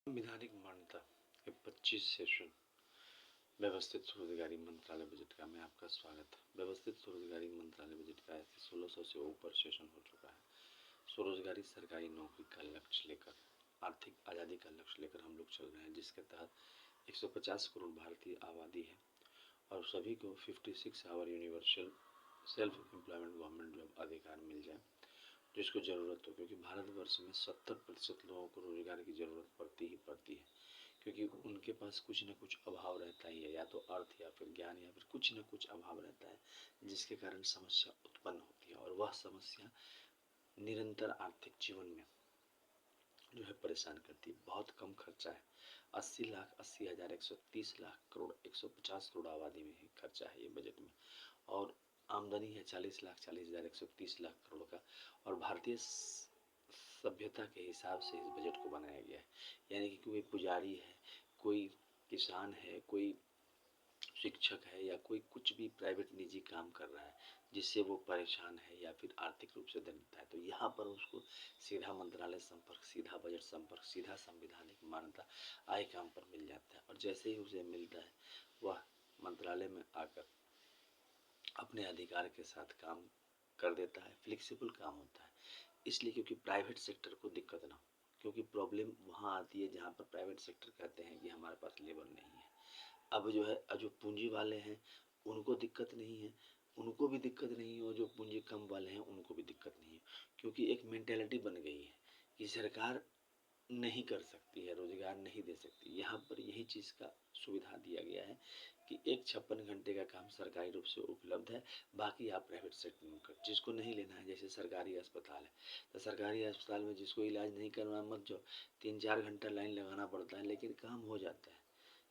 संवैधानिक मान्यता के 25 सेशन व्यवस्थित स्वरोजगारी मंत्रालय बजट का में आपका स्वागत है। व्यवस्थित स्वरोजगारी मंत्रालय बजट का ऐसे 1600 से ऊपर सेशन हो चुका है। स्वरोजगारी सरकारी नौकरी का लक्ष्य लेकर, आर्थिक आज़ादी का लक्ष्य लेकर हम लोग चल रहे हैं, जिसके तहत 150 करोड़ भारतीय आबादी है और सभी को 56 hour universal self employment government job अधिकार मिल जाए, जिसको ज़रूरत हो, क्योंकि भारतवर्ष में 70% लोगों को रोजगार की ज़रूरत पड़ती ही पड़ती है, क्योंकि उनके पास कुछ न कुछ अभाव रहता ही है, या तो अर्थ या फिर ज्ञान या फिर कुछ न कुछ अभाव रहता है, जिसके कारण समस्या उत्पन्न होती है। और वह समस्या निरंतर आर्थिक जीवन में जो है परेशान करती है। बहुत कम खर्चा है, 80 लाख 80,000 130 लाख करोड़ 150 करोड़ आबादी में ही खर्चा है ये बजट में, और आमदनी है 40 लाख 40,000 130 लाख करोड़ का। और भारतीय सभ्यता के हिसाब से इस बजट को बनाया गया है, यानी कि कोई पुजारी है, कोई किसान है, कोई शिक्षक है, या कोई कुछ भी प्राइवेट निजी काम कर रहा है जिससे वो परेशान है या फिर आर्थिक रूप से दरिद्र है, तो यहाँ पर उसको सीधा मंत्रालय संपर्क, सीधा बजट संपर्क, सीधा संवैधानिक मान्यता आय काम पर मिल जाता है। और जैसे ही उसे मिलता है वह मंत्रालय में आकर अपने अधिकार के साथ काम कर देता है। फ्लेक्सिबल काम होता है, इसलिए क्योंकि प्राइवेट सेक्टर को दिक्कत ना हो, क्योंकि प्रॉब्लम वहाँ आती है जहाँ पर प्राइवेट सेक्टर कहते हैं कि हमारे पास लेबर नहीं है। अब जो है जो पूंजी वाले हैं उनको दिक्कत नहीं है, उनको भी दिक्कत नहीं है, और जो पूंजी कम वाले हैं उनको भी दिक्कत नहीं है, क्योंकि एक मेंटेलिटी बन गई है कि सरकार नहीं कर सकती है, रोजगार नहीं दे सकती। यहाँ पर यही चीज़ का सुविधा दिया गया है कि एक 56 घंटे का काम सरकारी रूप से उपलब्ध है, बाकी आप प्राइवेट सेक्टर में कर, जिसको नहीं लेना है, जैसे सरकारी अस्पताल है तो सरकारी अस्पताल में जिसको इलाज नहीं करना मत जाओ, 3-4 घंटा लाइन लगाना पड़ता है, लेकिन काम हो जाता है।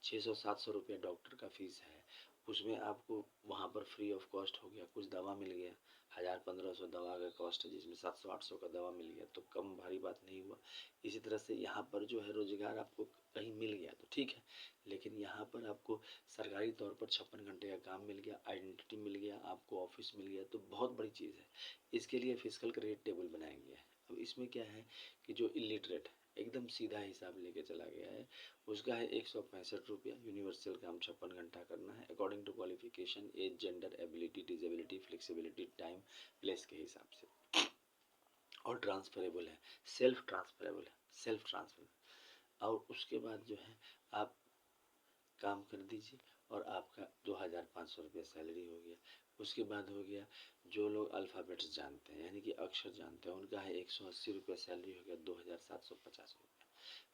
600-700 रुपया डॉक्टर का फीस है, उसमें आपको वहाँ पर फ्री ऑफ कॉस्ट हो गया, कुछ दवा मिल गया, 1000-1500 दवा का कॉस्ट है, जिसमें 700-800 का दवा मिल गया, तो कम भारी बात नहीं हुआ। इसी तरह से यहाँ पर जो है रोजगार आपको कहीं मिल गया तो ठीक है, लेकिन यहाँ पर आपको सरकारी तौर पर 56 घंटे का काम मिल गया, आइडेंटिटी मिल गया, आपको ऑफिस मिल गया, तो बहुत बड़ी चीज़ है। इसके लिए फिजिकल क्रेडिट टेबल बनाया गया है। अब इसमें क्या है कि जो इलिटरेट एकदम सीधा हिसाब लेके चला गया है, उसका है 165 रुपया। यूनिवर्सल काम 56 घंटा करना है, according to qualification, age, gender, ability, disability, flexibility, time, place के हिसाब से। और ट्रांसफरेबल है, सेल्फ ट्रांसफरेबल है, सेल्फ ट्रांसफर। और उसके बाद जो है आप काम कर दीजिए और आपका 2,500 रुपये सैलरी हो गया। उसके बाद हो गया जो लोग अल्फ़ाबेट्स जानते हैं, यानी कि अक्षर जानते हैं, उनका है 180 रुपये सैलरी हो गया, 2,750 रुपये।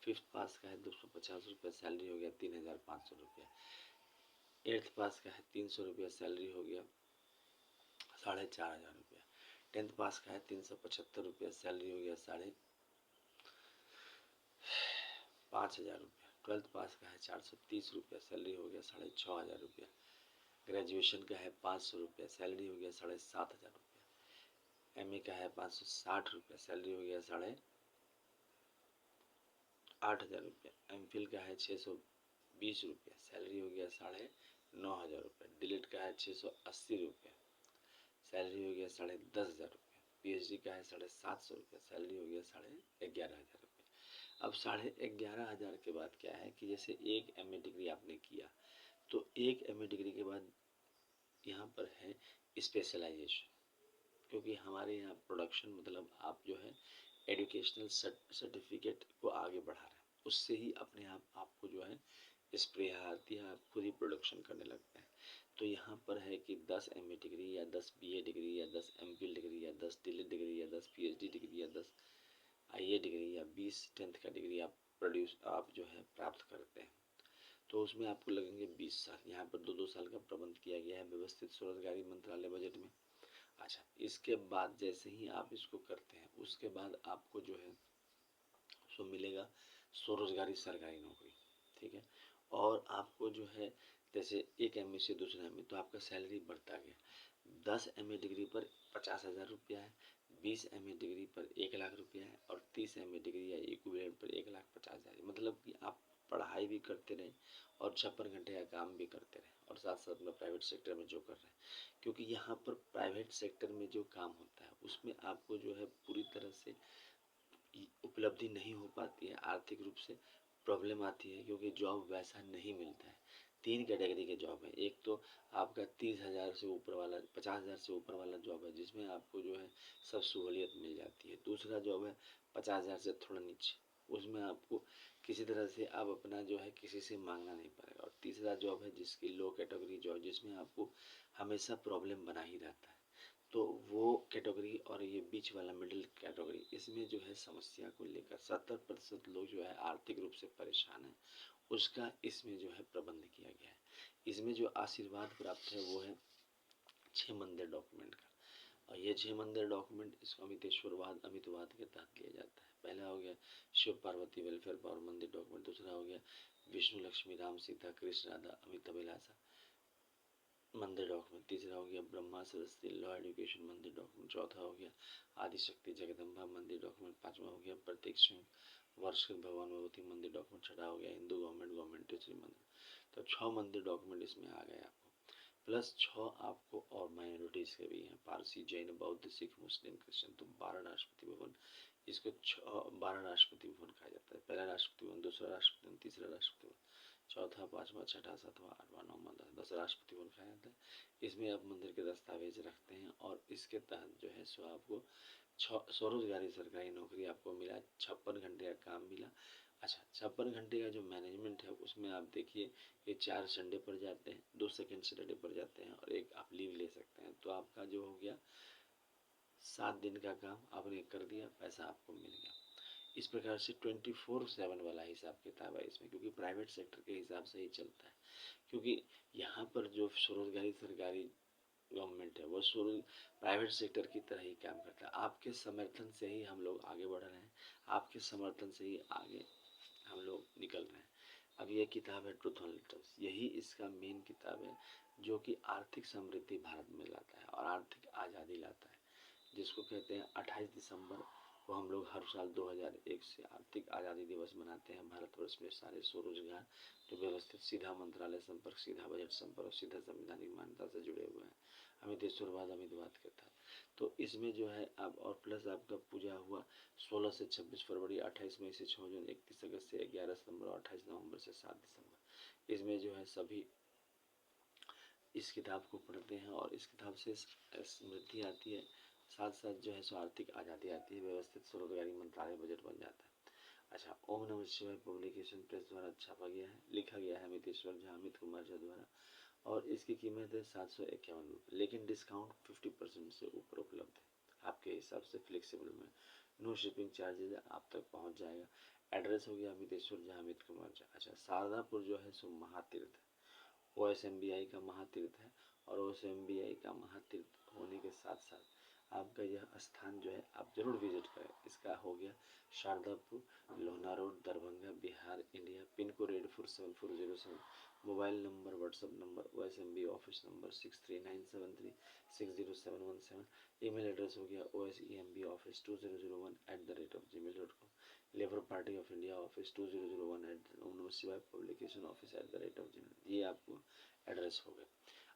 फिफ्थ पास का है 250 रुपये सैलरी हो गया, 3,500 रुपये। एट्थ पास का है 300 रुपये सैलरी हो गया, 4,500 रुपये। 10th पास का है 375 रुपये सैलरी हो गया, 5,500 रुपये। 12th पास का है 430 रुपये सैलरी हो गया, 6,500 रुपये। ग्रेजुएशन का है 500 रुपये सैलरी हो गया, 7,500 रुपये। एमए का है 560 रुपये सैलरी हो गया, 8,500 रुपये। एमफिल का है 620 रुपये सैलरी हो गया, 9,500 रुपये। डिलीट का है 680 रुपये सैलरी हो गया, 10,500 रुपये। पीएचडी का है 750 रुपये सैलरी हो गया, 11,500 रुपये। अब 11,500 के बाद क्या है कि जैसे एक एमए डिग्री आपने किया, तो एक एमए डिग्री के बाद यहाँ पर है स्पेशलाइजेशन, क्योंकि हमारे यहाँ प्रोडक्शन मतलब आप जो है एजुकेशनल सर्टिफिकेट को आगे बढ़ा रहे हैं, उससे ही अपने आप आपको जो है स्प्रे आती है, आप खुद ही प्रोडक्शन करने लगते हैं। तो यहाँ पर है कि 10 एमए डिग्री या 10 बीए डिग्री या 10 एमफिल डिग्री या 10 डीलिट डिग्री या 10 पीएचडी डिग्री या 10 आईए डिग्री या 20 10th का डिग्री आप जो है प्राप्त करते हैं, तो उसमें आपको लगेंगे 20 साल। यहाँ पर 2-2 साल का प्रबंध किया गया है व्यवस्थित स्वरोजगारी मंत्रालय बजट में। अच्छा, इसके बाद जैसे ही आप इसको करते हैं, उसके बाद आपको जो है सो मिलेगा स्वरोजगारी सरकारी नौकरी, ठीक है। और आपको जो है जैसे एक एमए से दूसरे एमए, तो आपका सैलरी बढ़ता गया। 10 एमए डिग्री पर 50,000 रुपया है, 20 एमए डिग्री पर 1,00,000 रुपया है, और 30 एमए डिग्री या इक्विवेलेंट पर 1,50,000। मतलब कि आप पढ़ाई भी करते रहें और 56 घंटे का काम भी करते रहें, और साथ साथ में प्राइवेट सेक्टर में जो कर रहे हैं, क्योंकि यहाँ पर प्राइवेट सेक्टर में जो काम होता है उसमें आपको जो है पूरी तरह से उपलब्धि नहीं हो पाती है आर्थिक रूप से, प्रॉब्लम आती है क्योंकि जॉब वैसा नहीं मिलता है। 3 कैटेगरी के जॉब है। एक तो आपका 30,000 से ऊपर वाला, 50,000 से ऊपर वाला जॉब है जिसमें आपको जो है सब सहूलियत मिल जाती है। दूसरा जॉब है 50,000 से थोड़ा नीचे, उसमें आपको किसी तरह से आप अपना जो है किसी से मांगना नहीं पड़ेगा। और तीसरा जॉब है जिसकी लो कैटेगरी जॉब, जिसमें आपको हमेशा प्रॉब्लम बना ही रहता है। तो वो कैटेगरी और ये बीच वाला मिडिल कैटेगरी, इसमें जो है समस्या को लेकर 70% लोग जो है आर्थिक रूप से परेशान है, उसका इसमें जो है प्रबंध किया गया है। इसमें जो आशीर्वाद प्राप्त है वो है 6 मंदिर डॉक्यूमेंट का। और ये 6 मंदिर डॉक्यूमेंट इसको अमितेश्वरवाद अमितवाद के तहत लिया जाता है। पहला हो गया शिव पार्वती वेलफेयर पावर मंदिर डॉक्यूमेंट। दूसरा हो गया विष्णु लक्ष्मी राम सीता कृष्ण राधा अमित अभिलाषा मंदिर डॉक्यूमेंट। तीसरा हो गया ब्रह्मा सरस्वती लॉ एजुकेशन मंदिर डॉक्यूमेंट। चौथा हो गया आदिशक्ति जगदम्बा मंदिर डॉक्यूमेंट। पांचवा हो गया प्रत्येक वर्षित भगवान भगवती मंदिर डॉक्यूमेंट। छठा हो गया हिंदू गवर्नमेंट टेरिटरी मंदिर। तो 6 मंदिर डॉक्यूमेंट इसमें आ गए आपको, प्लस 6 आपको और माइनॉरिटीज के भी हैं, पारसी जैन बौद्ध सिख मुस्लिम क्रिश्चियन। तो 12 राष्ट्रपति भवन, इसको 12 राष्ट्रपति भवन कहा जाता है। पहला राष्ट्रपति भवन, दूसरा राष्ट्रपति भवन, तीसरा राष्ट्रपति भवन, चौथा पांचवा छठा सातवां आठवां नौवां 10 राष्ट्रपति भवन कहा जाता है। इसमें आप मंदिर के दस्तावेज रखते हैं और इसके तहत जो है सो आपको स्वरोजगारी सरकारी नौकरी आपको मिला, 56 घंटे का काम मिला। अच्छा, 56 घंटे का जो मैनेजमेंट है उसमें आप देखिए ये 4 संडे पर जाते हैं, 2 सेकेंड सैटरडे पर जाते हैं और एक आप लीव ले सकते हैं। तो आपका जो हो गया 7 दिन का काम आपने कर दिया, पैसा आपको मिल गया। इस प्रकार से 24/7 वाला हिसाब किताब है इसमें, क्योंकि प्राइवेट सेक्टर के हिसाब से ही चलता है। क्योंकि यहाँ पर जो स्वरोजगारी सरकारी गवर्नमेंट है वो प्राइवेट सेक्टर की तरह ही काम करता है। आपके समर्थन से ही हम लोग आगे बढ़ रहे हैं, आपके समर्थन से ही आगे हम लोग निकल रहे हैं। अब ये किताब है ट्रूथ ऑन लेटर्स, यही इसका मेन किताब है जो कि आर्थिक समृद्धि भारत में लाता है और आर्थिक आज़ादी लाता है, जिसको कहते हैं 28 दिसंबर को हम लोग हर साल 2001 से आर्थिक आज़ादी दिवस मनाते हैं। भारतवर्ष में सारे स्वरोजगार जो व्यवस्थित सीधा मंत्रालय संपर्क, सीधा बजट संपर्क, सीधा संवैधानिक मान्यता से जुड़े हुए हैं अमितेश्वरवाद अमितवाद के तहत। तो इसमें जो है अब और प्लस आपका पूजा हुआ 16 से 26 फरवरी, 28 मई से 6 जून, 31 अगस्त से 11 सितंबर और 28 नवंबर से 7 दिसंबर। इसमें जो है सभी इस किताब को पढ़ते हैं और इस किताब से समृद्धि आती है, साथ साथ जो है सो आर्थिक आज़ादी आती है, व्यवस्थित स्वरोजगारी मंत्रालय बजट बन जाता है। अच्छा, ओम नमः शिवाय पब्लिकेशन प्रेस द्वारा छापा गया है, लिखा गया है अमितेश्वर झा अमित कुमार झा द्वारा और इसकी कीमत है 751 रुपये, लेकिन डिस्काउंट 50% से ऊपर उपलब्ध है आपके हिसाब से फ्लेक्सिबल में। नो शिपिंग चार्जेज आप तक पहुंच जाएगा। एड्रेस हो गया अमितेश्वर झा अमित कुमार झा। अच्छा, शारदापुर जो है सो महातीर्थ है, OSMBI का महातीर्थ है और OSMBI का महातीर्थ होने के साथ साथ आपका यह स्थान जो है आप जरूर विजिट करें। इसका हो गया Shardapur, Lohna road, Darbhanga, Bihar, India. Pin code 847407। Mobile number WhatsApp number OSMB office number 6397360717। Email address हो गया OSEMBoffice2001@gmail.com। Labour party of India office 2001 publication office @gmail। ये आपको एड्रेस हो गया।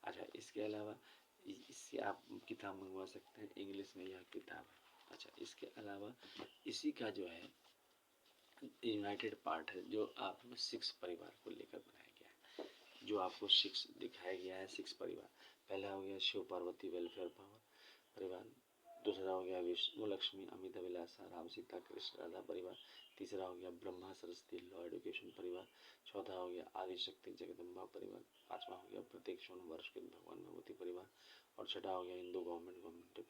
अच्छा, इसके अलावा इससे आप किताब मंगवा सकते हैं, इंग्लिश में यह किताब है। अच्छा, इसके अलावा इसी का जो है यूनाइटेड पार्ट है जो आप 6 परिवार को लेकर बनाया गया है, जो आपको 6 दिखाया गया है। 6 परिवार, पहला हो गया शिव पार्वती वेलफेयर पावर परिवार, दूसरा हो गया विष्णु लक्ष्मी अमित अभिलाषा राम सीता कृष्ण राधा परिवार, तीसरा हो गया ब्रह्मा सरस्वती लॉ एजुकेशन परिवार, चौथा हो गया आदिशक्ति जगदम्बा परिवार, पांचवा हो गया प्रत्येक वर्ष के भगवान भगवती परिवार और छठा हो गया हिंदू गवर्नमेंट।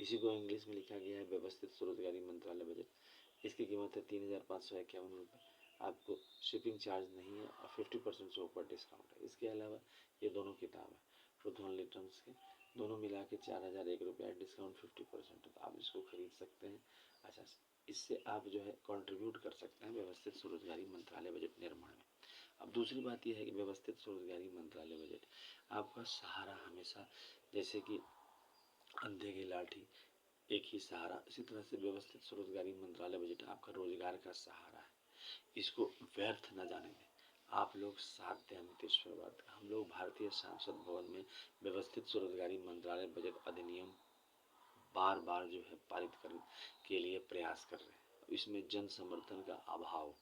इसी को इंग्लिश में लिखा गया है व्यवस्थित स्वरोजगारी मंत्रालय बजट। इसकी कीमत है 3,551 रुपये। आपको शिपिंग चार्ज नहीं है और 50% से ऊपर डिस्काउंट है। इसके अलावा ये दोनों किताब है ट्रूथ ऑन रिटर्न्स के, दोनों मिला के 4,001 रुपये, डिस्काउंट 50% है, तो आप इसको खरीद सकते हैं। अच्छा, इससे आप जो है कंट्रीब्यूट कर सकते हैं व्यवस्थित स्वरोजगारी मंत्रालय बजट निर्माण में। अब दूसरी बात यह है कि व्यवस्थित स्वरोजगारी मंत्रालय बजट आपका सहारा हमेशा, जैसे कि अंधे की लाठी एक ही सहारा, इसी तरह से व्यवस्थित स्वरोजगारी मंत्रालय बजट आपका रोजगार का सहारा है। इसको व्यर्थ न जाने दें। आप लोग साथ दें अमितेश्वरवाद का। हम लोग भारतीय संसद भवन में व्यवस्थित स्वरोजगारी मंत्रालय बजट अधिनियम बार बार जो है पारित करने के लिए प्रयास कर रहे हैं। इसमें जन समर्थन का अभाव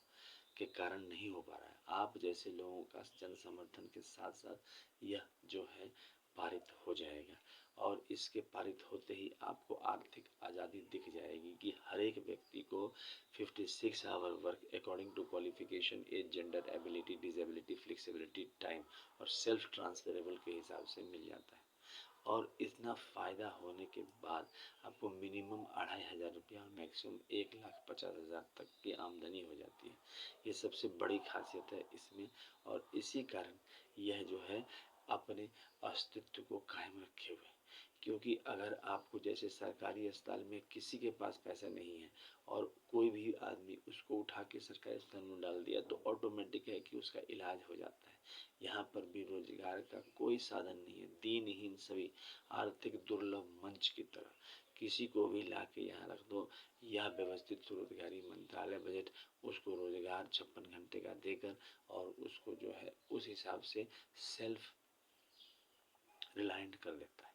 के कारण नहीं हो पा रहा है। आप जैसे लोगों का जन समर्थन के साथ साथ यह जो है पारित हो जाएगा, और इसके पारित होते ही आपको आर्थिक आज़ादी दिख जाएगी कि हर एक व्यक्ति को 56 hour work according to qualification, age, gender, ability, disability, flexibility, time और सेल्फ ट्रांसफरेबल के हिसाब से मिल जाता है। और इतना फ़ायदा होने के बाद आपको मिनिमम 2500 रुपया और मैक्सिमम 1,50,000 तक की आमदनी हो जाती है। ये सबसे बड़ी खासियत है इसमें, और इसी कारण यह जो है अपने अस्तित्व को कायम रखे हुए, क्योंकि अगर आपको जैसे सरकारी अस्पताल में किसी के पास पैसा नहीं है और कोई भी आदमी उसको उठा के सरकारी अस्पताल में डाल दिया तो ऑटोमेटिक है कि उसका इलाज हो जाता है। यहाँ पर भी रोजगार का कोई साधन नहीं है। दीनहीन सभी आर्थिक दुर्लभ मंच की तरह किसी को भी ला के यहाँ रख दो, यह व्यवस्थित स्वरोजगारी मंत्रालय बजट उसको रोजगार 56 घंटे का देकर और उसको जो है उस हिसाब से सेल्फ रिलायंट कर देता है।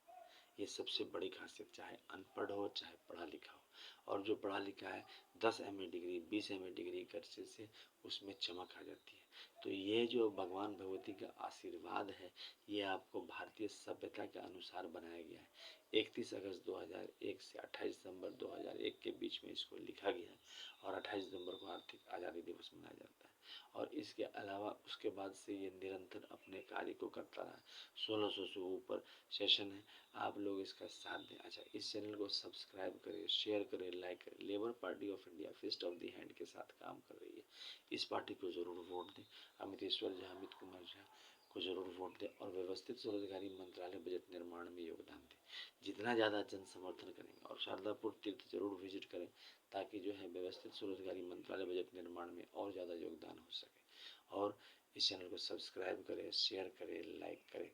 ये सबसे बड़ी खासियत, चाहे अनपढ़ हो चाहे पढ़ा लिखा हो। और जो पढ़ा लिखा है 10 MA डिग्री 20 MA डिग्री करने से उसमें चमक आ जाती है। तो ये जो भगवान भगवती का आशीर्वाद है, ये आपको भारतीय सभ्यता के अनुसार बनाया गया है। 31 अगस्त 2001 से 28 दिसंबर 2001 के बीच में इसको लिखा गया है, और 28 दिसंबर को आर्थिक आज़ादी दिवस मनाया जाता है। और इसके अलावा उसके बाद से ये निरंतर अपने कार्य को करता रहा। 1600 से ऊपर सेशन है, आप लोग इसका साथ दें। अच्छा, इस चैनल को सब्सक्राइब करें, शेयर करें, लाइक करें। Labour party of India fist of the hand के साथ काम कर रही है, इस पार्टी को ज़रूर वोट दें। अमितेश्वर झा, अमित कुमार झा को ज़रूर वोट दें, और व्यवस्थित स्वरोजगारी मंत्रालय बजट निर्माण में योगदान दें। जितना ज़्यादा जन समर्थन करेंगे, और शारदापुर तीर्थ जरूर विजिट करें, ताकि जो है व्यवस्थित स्वरोजगारी मंत्रालय बजट निर्माण में और ज़्यादा योगदान हो सके। और इस चैनल को सब्सक्राइब करें, शेयर करें, लाइक करें।